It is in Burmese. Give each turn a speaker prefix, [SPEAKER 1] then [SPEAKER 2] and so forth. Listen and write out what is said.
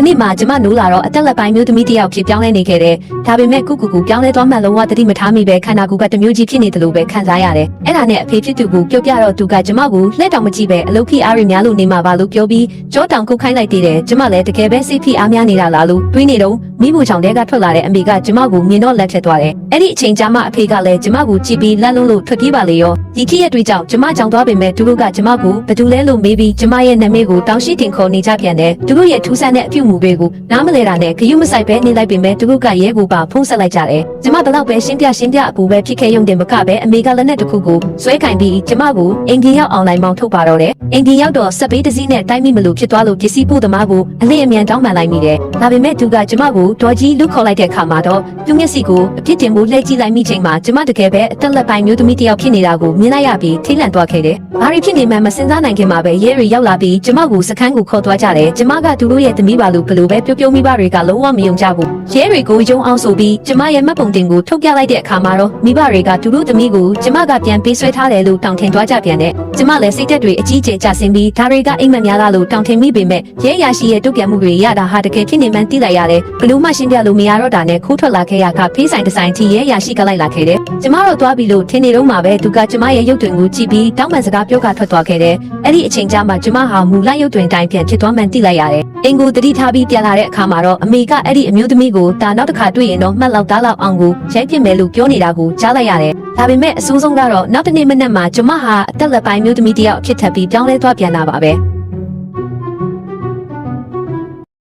[SPEAKER 1] နေ့မှကျမနိုးလာတော့အသက်လက်ပိုင်းမျိုးသမီးတစ်ယောက်ဖြစ်ပြောင်းလဲနေခဲ့တယ်။ဒါပေမဲ့ကူပြောင်းလဲသွားမှလုံးဝတတိမထားမိပဲခန္ဓာကိုယ်ကတမျိုးကြီးဖြစ်နေတယ်လို့ပဲခံစားရတယ်။အဲ့ဒါနဲ့အဖေဖြစ်သူကိုပြောပြတော့သူကကျမကိုလှည့်တောင်မကြည့်ပဲအလုပ်ဖိအားတွေများလို့နေမှာပါလို့ပြောပြီးကြောတောင်ကုတ်ခိုင်းလိုက်သေးတယ်။ကျမလည်းတကယ်ပဲစိတ်ဖိအားများနေတာလားလို့တွေးနေတော့မိဖို့ချောင်တဲကထွက်လာတဲ့အမေကကျမကိုမြင်တော့လက်ထက်သွားတယ်။အဲ့ဒီအချိန်ကျမှအဖေကလည်းကျမကိုကြည့်ပြီးလက်လုံးလို့ထွက်ပြေးပါလေရော။ဒီဖြစ်ရတွေကြောင့်ကျမကြောင်သွားပေမဲ့သူတို့ကကျမကိုဘယ်သူလဲလို့မေးပြီးကျမရဲ့နာမည်ကိုတောင်းရှိတင်ခေါ်နေကြပြန်တယ်။သူတို့ရဲ့ထူးဆန်းတဲ့အပြုအမူတွေကိုနားမလဲတာနဲ့ဂရုမစိုက်ပဲနေလိုက်ပေမဲ့သူတို့ကရဲကိုပါဖုံးဆက်လိုက်ကြတယ်။ကျမဘလောက်ပဲရှင်းပြအပူပဲဖြစ်ခဲ့ရုံတင်မကပဲအမေကလည်းနဲ့တစ်ခုကိုဆွဲကင်ပြီးကျမကိုအင်ဂျင်ရောက်အောင်လိုက်မောင်းထုတ်ပါတော့တယ်။အင်ဂျင်ရောက်တော့ဆက်ပေးတစ်စီးနဲ့တိုင်းမိမလို့ဖြစ်သွားလို့ပစ္စည်းပို့သမားကိုအလင်းအမြန်တောင်းပန်လိုက်မိတယ်။ဒါပေမဲ့သူကကျမကိုဒေါ်ကြီးလုခေါ်လိုက်တဲ့အခါမှာတော့သူ့မျက်စိကိုအပြစ်တင်မှုလှည့်ကြည့်လိုက်မိချိန်မှာကျမတကယ်ပဲအသက်လက်ပိုင်းမျိုးသမီးတစ်ယောက်ဖြစ်နေတာကိုမြင်လိုက်ရပြီးထိတ်လန့်သွားခဲ့တယ်။ဘာတွေဖြစ်နေမှမစင်စားနိုင်ခင်မှာပဲရဲတွေရောက်လာပြီးကျမကိုစခန်းကိုခေါ်သွားကြတယ်။ကျမကသူတို့ရဲ့သမီးပါလို့ဘလို့ပဲပြုံးမိဘတွေကလုံးဝမယုံကြဘူး။ရဲတွေကိုယုံအောင်ဆိုပြီးကျမရဲ့မှတ်ပုံတင်ကိုထုတ်ပြလိုက်တဲ့အခါမှာတော့မိဘတွေကသူတို့သမီးကိုကျမကပြန်ပေးဆွဲထားတယ်လို့တောင်းထင်သွားကြပြန်တယ်။ကျမလည်းစိတ်သက်တွေအကြီးကျယ်ကျဆင်းပြီးဒါတွေကအိမ်မက်များလာလို့တောင်းထင်မိပေမဲ့ရဲရရှိရဲ့တုတ်ပြန်မှုတွေရတာဟာတကယ်ဖြစ်နေမှန်းသိလိုက်ရတယ်။ဘလို့မှရှင်းပြလို့မရတော့တာနဲ့ခိုးထွက်လာခဲ့ရကဖေးဆိုင်တစ်ဆိုင်ထိရဲရရှိကလိုက်လာခဲ့တယ်။ကျမတို့သွားပြီးလို့ထင်နေတော့မှပဲသူကကျမရဲ့ရုပ်တွင်ကိုကြည့်ပြီးတောင်းပန်စကားပြောကထွက်သွားခဲ့တယ်။အဲ့ဒီအချိန်ကျမှကျမဟာမူလိုက်ရုပ်တွင်တိုင်းပြန်ဖြစ်သွားမှန်းသိလိုက်ရတယ်။အင်ကိုတတိထားပြီးပြန်လာတဲ့အခါမှာတော့အမေကအဲ့ဒီအမျိုးသမီးကိုဒါနောက်တစ်ခါတွေ့ရင်တော့မှတ်လောက်သားလောက်အောင်ကိုရိုက်ပြစ်မယ်လို့ပြောနေတာကိုကြားလိုက်ရတယ်။ဒါပေမဲ့အဆိုးဆုံးကတော့နောက်တစ်နေ့မနက်မှာကျမဟာအသက်လက်ပိုင်းမျိုးသမီးတစ်ယောက်အဖြစ်ထပ်ပြီးပြောင်းလဲသွားပြန်လာပါပဲ။